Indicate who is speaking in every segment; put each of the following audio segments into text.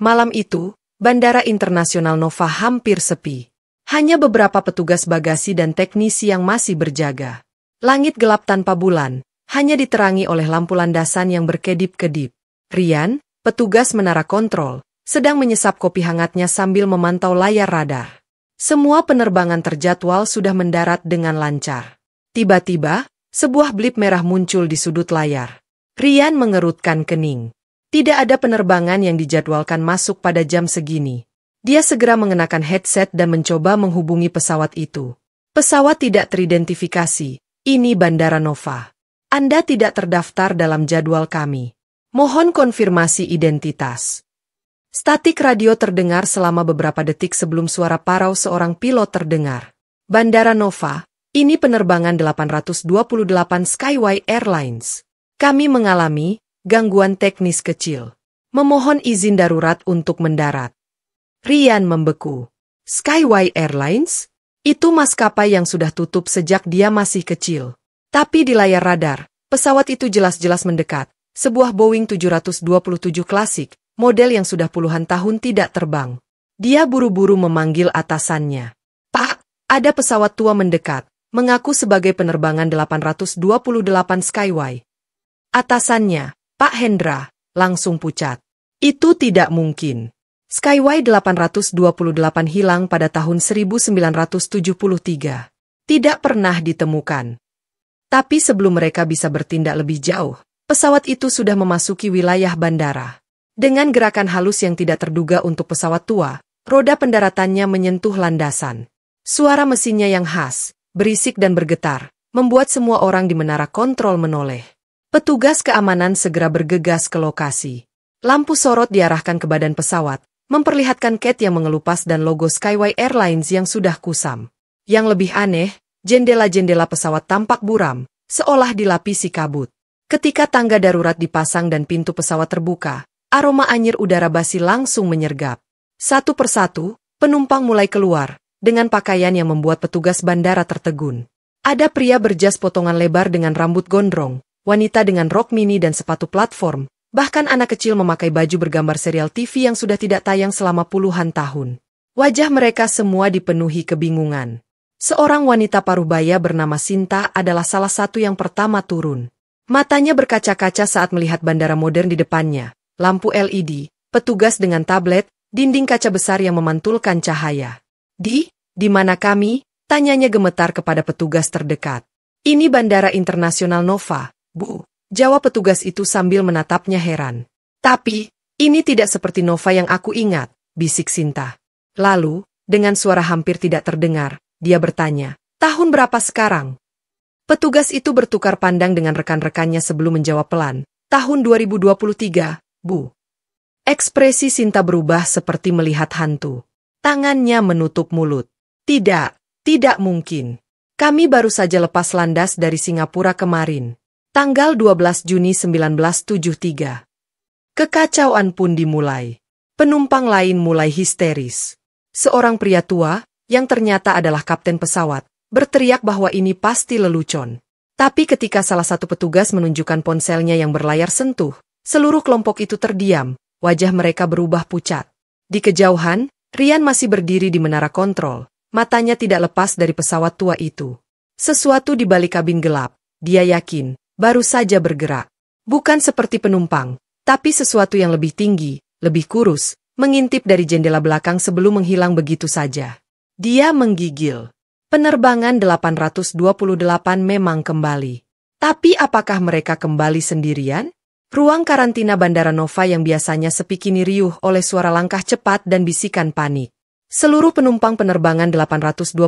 Speaker 1: Malam itu, Bandara Internasional Nova hampir sepi. Hanya beberapa petugas bagasi dan teknisi yang masih berjaga. Langit gelap tanpa bulan, hanya diterangi oleh lampu landasan yang berkedip-kedip. Rian, petugas menara kontrol, sedang menyesap kopi hangatnya sambil memantau layar radar. Semua penerbangan terjadwal sudah mendarat dengan lancar. Tiba-tiba, sebuah blip merah muncul di sudut layar. Rian mengerutkan kening. Tidak ada penerbangan yang dijadwalkan masuk pada jam segini. Dia segera mengenakan headset dan mencoba menghubungi pesawat itu. Pesawat tidak teridentifikasi. Ini Bandara Nova. Anda tidak terdaftar dalam jadwal kami. Mohon konfirmasi identitas. Statik radio terdengar selama beberapa detik sebelum suara parau seorang pilot terdengar. Bandara Nova, ini penerbangan 828 Skyway Airlines. Kami mengalami gangguan teknis kecil. Memohon izin darurat untuk mendarat. Rian membeku. Skyway Airlines? Itu maskapai yang sudah tutup sejak dia masih kecil. Tapi di layar radar, pesawat itu jelas-jelas mendekat. Sebuah Boeing 727 klasik, model yang sudah puluhan tahun tidak terbang. Dia buru-buru memanggil atasannya. Pak, ada pesawat tua mendekat, mengaku sebagai penerbangan 828 Skyway. Atasannya, Pak Hendra, langsung pucat. Itu tidak mungkin. Skyway 828 hilang pada tahun 1973. Tidak pernah ditemukan. Tapi sebelum mereka bisa bertindak lebih jauh, pesawat itu sudah memasuki wilayah bandara. Dengan gerakan halus yang tidak terduga untuk pesawat tua, roda pendaratannya menyentuh landasan. Suara mesinnya yang khas, berisik dan bergetar, membuat semua orang di menara kontrol menoleh. Petugas keamanan segera bergegas ke lokasi. Lampu sorot diarahkan ke badan pesawat, memperlihatkan cat yang mengelupas dan logo Skyway Airlines yang sudah kusam. Yang lebih aneh, jendela-jendela pesawat tampak buram, seolah dilapisi kabut. Ketika tangga darurat dipasang dan pintu pesawat terbuka, aroma anyir udara basi langsung menyergap. Satu persatu, penumpang mulai keluar, dengan pakaian yang membuat petugas bandara tertegun. Ada pria berjas potongan lebar dengan rambut gondrong, wanita dengan rok mini dan sepatu platform, bahkan anak kecil memakai baju bergambar serial TV yang sudah tidak tayang selama puluhan tahun. Wajah mereka semua dipenuhi kebingungan. Seorang wanita parubaya bernama Sinta adalah salah satu yang pertama turun. Matanya berkaca-kaca saat melihat bandara modern di depannya, lampu LED, petugas dengan tablet, dinding kaca besar yang memantulkan cahaya. Di mana kami? Tanyanya gemetar kepada petugas terdekat. Ini Bandara Internasional Nova, Bu, jawab petugas itu sambil menatapnya heran. Tapi, ini tidak seperti Nova yang aku ingat, bisik Sinta. Lalu, dengan suara hampir tidak terdengar, dia bertanya, tahun berapa sekarang? Petugas itu bertukar pandang dengan rekan-rekannya sebelum menjawab pelan, tahun 2023, Bu. Ekspresi Sinta berubah seperti melihat hantu. Tangannya menutup mulut. Tidak mungkin. Kami baru saja lepas landas dari Singapura kemarin. Tanggal 12 Juni 1973. Kekacauan pun dimulai. Penumpang lain mulai histeris. Seorang pria tua, yang ternyata adalah kapten pesawat, berteriak bahwa ini pasti lelucon. Tapi ketika salah satu petugas menunjukkan ponselnya yang berlayar sentuh, seluruh kelompok itu terdiam, wajah mereka berubah pucat. Di kejauhan, Rian masih berdiri di menara kontrol, matanya tidak lepas dari pesawat tua itu. Sesuatu di balik kabin gelap, dia yakin, baru saja bergerak. Bukan seperti penumpang, tapi sesuatu yang lebih tinggi, lebih kurus, mengintip dari jendela belakang sebelum menghilang begitu saja. Dia menggigil. Penerbangan 828 memang kembali. Tapi apakah mereka kembali sendirian? Ruang karantina Bandara Nova yang biasanya sepi kini riuh oleh suara langkah cepat dan bisikan panik. Seluruh penumpang penerbangan 828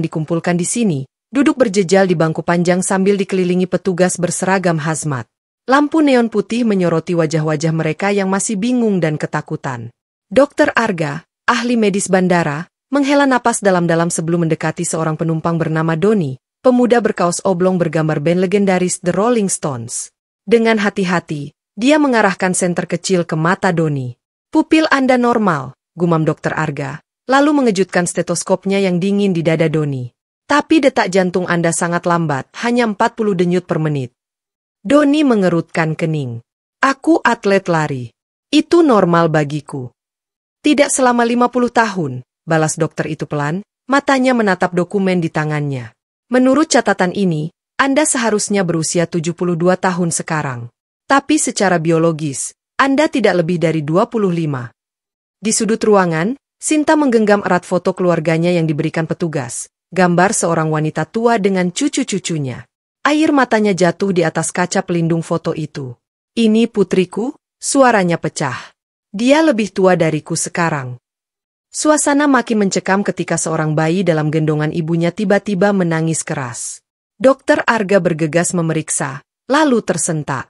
Speaker 1: dikumpulkan di sini, duduk berjejal di bangku panjang sambil dikelilingi petugas berseragam hazmat. Lampu neon putih menyoroti wajah-wajah mereka yang masih bingung dan ketakutan. Dr. Arga, ahli medis bandara, menghela napas dalam-dalam sebelum mendekati seorang penumpang bernama Doni, pemuda berkaos oblong bergambar band legendaris The Rolling Stones. Dengan hati-hati, dia mengarahkan senter kecil ke mata Doni. Pupil Anda normal, gumam Dr. Arga, lalu mengejutkan stetoskopnya yang dingin di dada Doni. Tapi detak jantung Anda sangat lambat, hanya 40 denyut per menit. Doni mengerutkan kening. Aku atlet lari. Itu normal bagiku. Tidak selama 50 tahun, balas dokter itu pelan, matanya menatap dokumen di tangannya. Menurut catatan ini, Anda seharusnya berusia 72 tahun sekarang. Tapi secara biologis, Anda tidak lebih dari 25. Di sudut ruangan, Sinta menggenggam erat foto keluarganya yang diberikan petugas, gambar seorang wanita tua dengan cucu-cucunya. Air matanya jatuh di atas kaca pelindung foto itu. Ini putriku, suaranya pecah. Dia lebih tua dariku sekarang. Suasana makin mencekam ketika seorang bayi dalam gendongan ibunya tiba-tiba menangis keras. Dokter Arga bergegas memeriksa, lalu tersentak.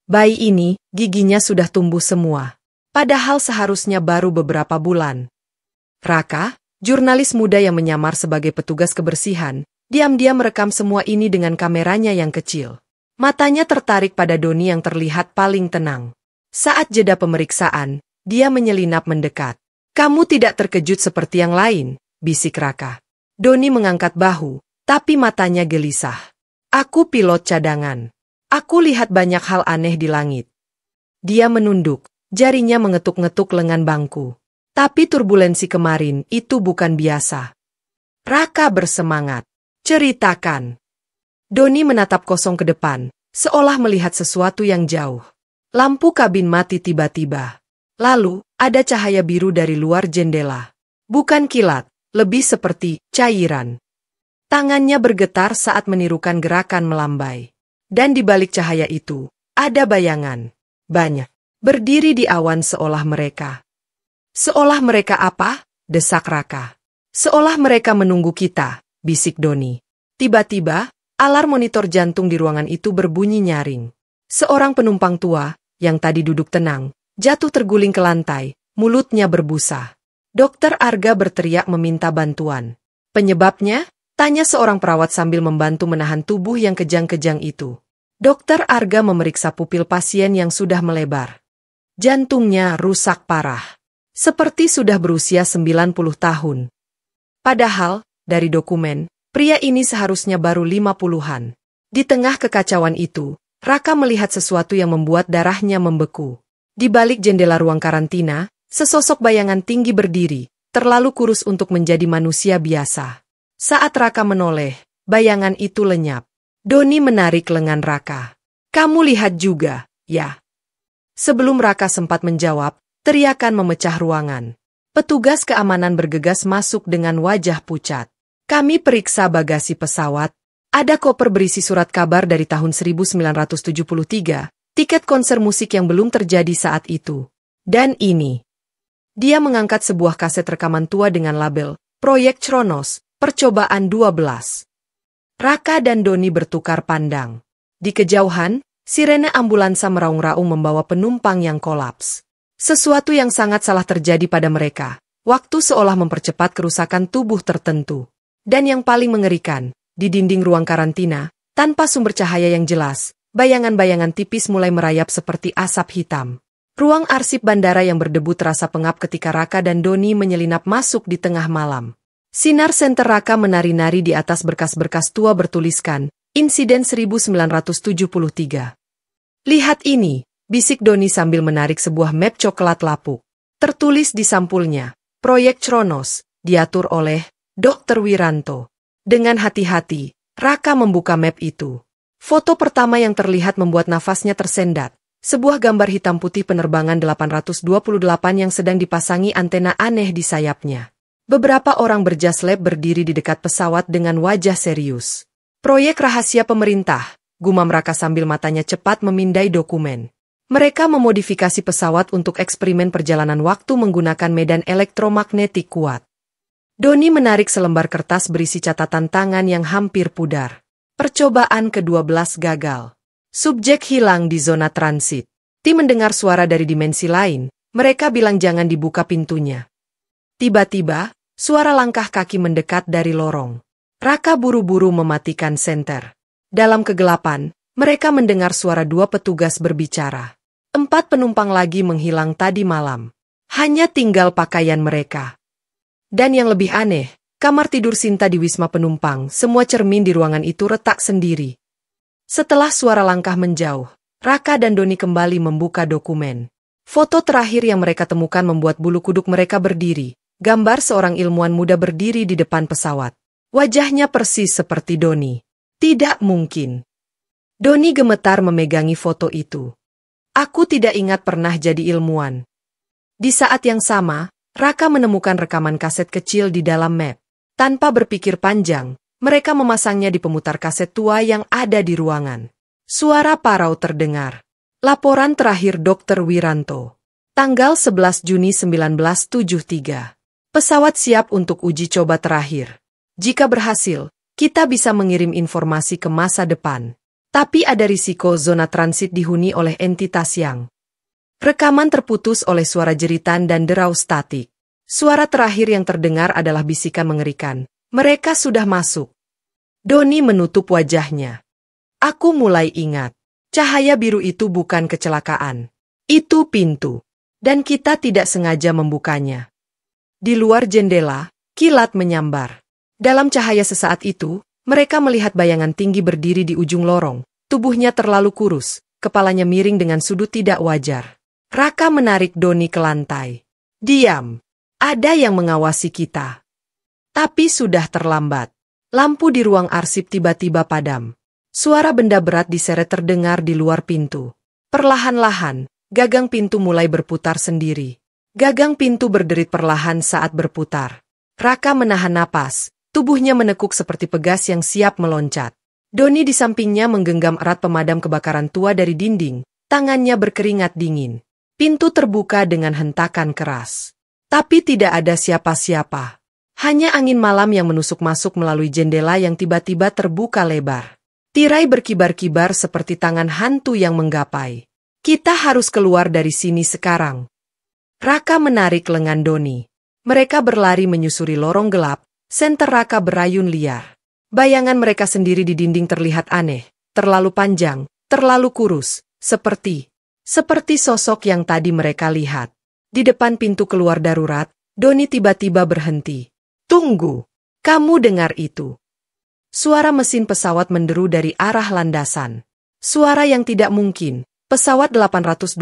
Speaker 1: Bayi ini, giginya sudah tumbuh semua. Padahal seharusnya baru beberapa bulan. Raka, jurnalis muda yang menyamar sebagai petugas kebersihan, diam-diam merekam semua ini dengan kameranya yang kecil. Matanya tertarik pada Doni yang terlihat paling tenang. Saat jeda pemeriksaan, dia menyelinap mendekat. Kamu tidak terkejut seperti yang lain, bisik Raka. Doni mengangkat bahu, tapi matanya gelisah. Aku pilot cadangan. Aku lihat banyak hal aneh di langit. Dia menunduk, jarinya mengetuk-ngetuk lengan bangku. Tapi turbulensi kemarin itu bukan biasa. Raka bersemangat. Ceritakan. Doni menatap kosong ke depan, seolah melihat sesuatu yang jauh. Lampu kabin mati tiba-tiba. Lalu, ada cahaya biru dari luar jendela. Bukan kilat, lebih seperti cairan. Tangannya bergetar saat menirukan gerakan melambai. Dan di balik cahaya itu, ada bayangan. Banyak. Berdiri di awan seolah mereka. Seolah mereka apa? Desak Raka. Seolah mereka menunggu kita, bisik Doni. Tiba-tiba, alarm monitor jantung di ruangan itu berbunyi nyaring. Seorang penumpang tua, yang tadi duduk tenang, jatuh terguling ke lantai, mulutnya berbusa. Dokter Arga berteriak meminta bantuan. Penyebabnya? Tanya seorang perawat sambil membantu menahan tubuh yang kejang-kejang itu. Dokter Arga memeriksa pupil pasien yang sudah melebar. Jantungnya rusak parah. Seperti sudah berusia 90 tahun. Padahal, dari dokumen, pria ini seharusnya baru 50-an. Di tengah kekacauan itu, Raka melihat sesuatu yang membuat darahnya membeku. Di balik jendela ruang karantina, sesosok bayangan tinggi berdiri, terlalu kurus untuk menjadi manusia biasa. Saat Raka menoleh, bayangan itu lenyap. Doni menarik lengan Raka. Kamu lihat juga, ya? Sebelum Raka sempat menjawab, teriakan memecah ruangan. Petugas keamanan bergegas masuk dengan wajah pucat. Kami periksa bagasi pesawat. Ada koper berisi surat kabar dari tahun 1973, tiket konser musik yang belum terjadi saat itu. Dan ini. Dia mengangkat sebuah kaset rekaman tua dengan label, Proyek Chronos, Percobaan 12. Raka dan Doni bertukar pandang. Di kejauhan, sirene ambulansa meraung-raung membawa penumpang yang kolaps. Sesuatu yang sangat salah terjadi pada mereka. Waktu seolah mempercepat kerusakan tubuh tertentu. Dan yang paling mengerikan, di dinding ruang karantina, tanpa sumber cahaya yang jelas, bayangan-bayangan tipis mulai merayap seperti asap hitam. Ruang arsip bandara yang berdebu terasa pengap ketika Raka dan Doni menyelinap masuk di tengah malam. Sinar senter Raka menari-nari di atas berkas-berkas tua bertuliskan, Insiden 1973. Lihat ini. Bisik Doni sambil menarik sebuah map coklat lapuk. Tertulis di sampulnya, Proyek Chronos, diatur oleh Dr. Wiranto. Dengan hati-hati, Raka membuka map itu. Foto pertama yang terlihat membuat nafasnya tersendat. Sebuah gambar hitam putih penerbangan 828 yang sedang dipasangi antena aneh di sayapnya. Beberapa orang berjas lab berdiri di dekat pesawat dengan wajah serius. Proyek rahasia pemerintah, gumam Raka sambil matanya cepat memindai dokumen. Mereka memodifikasi pesawat untuk eksperimen perjalanan waktu menggunakan medan elektromagnetik kuat. Doni menarik selembar kertas berisi catatan tangan yang hampir pudar. Percobaan ke-12 gagal. Subjek hilang di zona transit. Tim mendengar suara dari dimensi lain. Mereka bilang jangan dibuka pintunya. Tiba-tiba, suara langkah kaki mendekat dari lorong. Raka buru-buru mematikan senter. Dalam kegelapan, mereka mendengar suara dua petugas berbicara. 4 penumpang lagi menghilang tadi malam. Hanya tinggal pakaian mereka. Dan yang lebih aneh, kamar tidur Sinta di wisma penumpang, semua cermin di ruangan itu retak sendiri. Setelah suara langkah menjauh, Raka dan Doni kembali membuka dokumen. Foto terakhir yang mereka temukan membuat bulu kuduk mereka berdiri. Gambar seorang ilmuwan muda berdiri di depan pesawat. Wajahnya persis seperti Doni. Tidak mungkin. Doni gemetar memegangi foto itu. Aku tidak ingat pernah jadi ilmuwan. Di saat yang sama, Raka menemukan rekaman kaset kecil di dalam map. Tanpa berpikir panjang, mereka memasangnya di pemutar kaset tua yang ada di ruangan. Suara parau terdengar. Laporan terakhir Dr. Wiranto. Tanggal 11 Juni 1973. Pesawat siap untuk uji coba terakhir. Jika berhasil, kita bisa mengirim informasi ke masa depan. Tapi ada risiko zona transit dihuni oleh entitas yang. Rekaman terputus oleh suara jeritan dan derau statik. Suara terakhir yang terdengar adalah bisikan mengerikan. Mereka sudah masuk. Doni menutup wajahnya. Aku mulai ingat. Cahaya biru itu bukan kecelakaan. Itu pintu. Dan kita tidak sengaja membukanya. Di luar jendela, kilat menyambar. Dalam cahaya sesaat itu, mereka melihat bayangan tinggi berdiri di ujung lorong. Tubuhnya terlalu kurus, kepalanya miring dengan sudut tidak wajar. Raka menarik Doni ke lantai. Diam. Ada yang mengawasi kita. Tapi sudah terlambat. Lampu di ruang arsip tiba-tiba padam. Suara benda berat diseret terdengar di luar pintu. Perlahan-lahan, gagang pintu mulai berputar sendiri. Gagang pintu berderit perlahan saat berputar. Raka menahan napas, tubuhnya menekuk seperti pegas yang siap meloncat. Doni di sampingnya menggenggam erat pemadam kebakaran tua dari dinding, tangannya berkeringat dingin. Pintu terbuka dengan hentakan keras. Tapi tidak ada siapa-siapa. Hanya angin malam yang menusuk masuk melalui jendela yang tiba-tiba terbuka lebar. Tirai berkibar-kibar seperti tangan hantu yang menggapai. Kita harus keluar dari sini sekarang. Raka menarik lengan Doni. Mereka berlari menyusuri lorong gelap, senter Raka berayun liar. Bayangan mereka sendiri di dinding terlihat aneh, terlalu panjang, terlalu kurus, seperti sosok yang tadi mereka lihat. Di depan pintu keluar darurat, Doni tiba-tiba berhenti. Tunggu, kamu dengar itu? Suara mesin pesawat menderu dari arah landasan. Suara yang tidak mungkin. Pesawat 828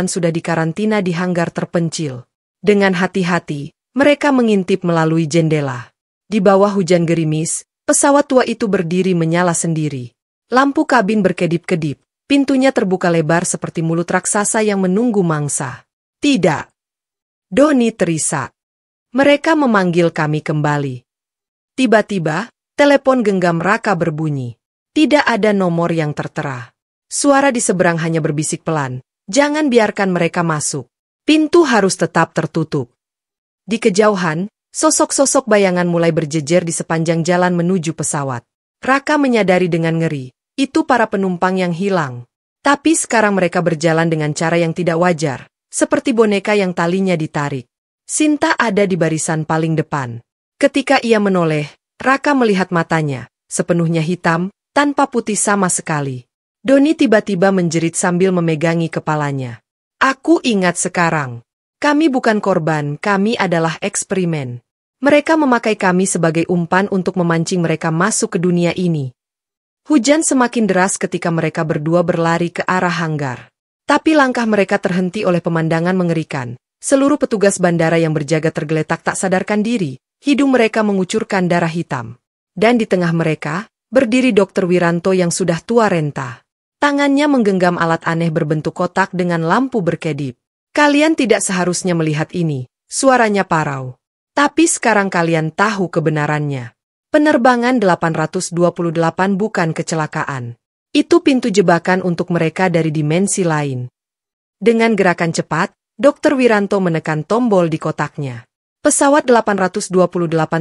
Speaker 1: sudah dikarantina di hanggar terpencil. Dengan hati-hati, mereka mengintip melalui jendela. Di bawah hujan gerimis, pesawat tua itu berdiri menyala sendiri. Lampu kabin berkedip-kedip. Pintunya terbuka lebar seperti mulut raksasa yang menunggu mangsa. Tidak. Doni terisak. Mereka memanggil kami kembali. Tiba-tiba, telepon genggam Raka berbunyi. Tidak ada nomor yang tertera. Suara di seberang hanya berbisik pelan. Jangan biarkan mereka masuk. Pintu harus tetap tertutup. Di kejauhan, sosok-sosok bayangan mulai berjejer di sepanjang jalan menuju pesawat. Raka menyadari dengan ngeri, itu para penumpang yang hilang. Tapi sekarang mereka berjalan dengan cara yang tidak wajar, seperti boneka yang talinya ditarik. Sinta ada di barisan paling depan. Ketika ia menoleh, Raka melihat matanya, sepenuhnya hitam, tanpa putih sama sekali. Doni tiba-tiba menjerit sambil memegangi kepalanya. Aku ingat sekarang. Kami bukan korban, kami adalah eksperimen. Mereka memakai kami sebagai umpan untuk memancing mereka masuk ke dunia ini. Hujan semakin deras ketika mereka berdua berlari ke arah hanggar. Tapi langkah mereka terhenti oleh pemandangan mengerikan. Seluruh petugas bandara yang berjaga tergeletak tak sadarkan diri. Hidung mereka mengucurkan darah hitam. Dan di tengah mereka, berdiri Dr. Wiranto yang sudah tua renta. Tangannya menggenggam alat aneh berbentuk kotak dengan lampu berkedip. Kalian tidak seharusnya melihat ini, suaranya parau. Tapi sekarang kalian tahu kebenarannya. Penerbangan 828 bukan kecelakaan. Itu pintu jebakan untuk mereka dari dimensi lain. Dengan gerakan cepat, Dr. Wiranto menekan tombol di kotaknya. Pesawat 828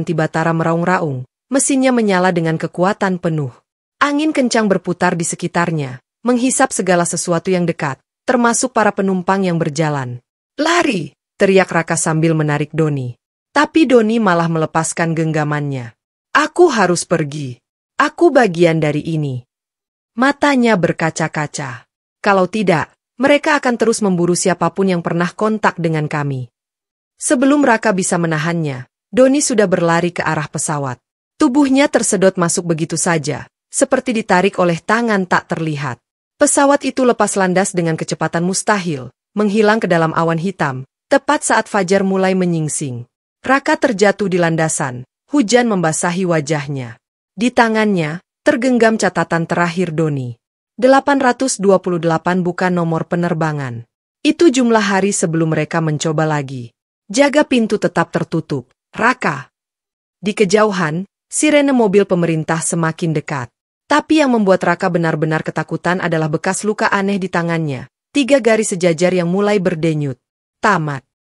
Speaker 1: tiba-tiba meraung-raung, mesinnya menyala dengan kekuatan penuh. Angin kencang berputar di sekitarnya, menghisap segala sesuatu yang dekat, termasuk para penumpang yang berjalan. Lari! Teriak Raka sambil menarik Doni. Tapi Doni malah melepaskan genggamannya. Aku harus pergi. Aku bagian dari ini. Matanya berkaca-kaca. Kalau tidak, mereka akan terus memburu siapapun yang pernah kontak dengan kami. Sebelum Raka bisa menahannya, Doni sudah berlari ke arah pesawat. Tubuhnya tersedot masuk begitu saja, seperti ditarik oleh tangan tak terlihat. Pesawat itu lepas landas dengan kecepatan mustahil, menghilang ke dalam awan hitam, tepat saat fajar mulai menyingsing. Raka terjatuh di landasan, hujan membasahi wajahnya. Di tangannya, tergenggam catatan terakhir Doni. 828 bukan nomor penerbangan. Itu jumlah hari sebelum mereka mencoba lagi. Jaga pintu tetap tertutup, Raka. Di kejauhan, sirene mobil pemerintah semakin dekat. Tapi yang membuat Raka benar-benar ketakutan adalah bekas luka aneh di tangannya. 3 garis sejajar yang mulai berdenyut. Tamat.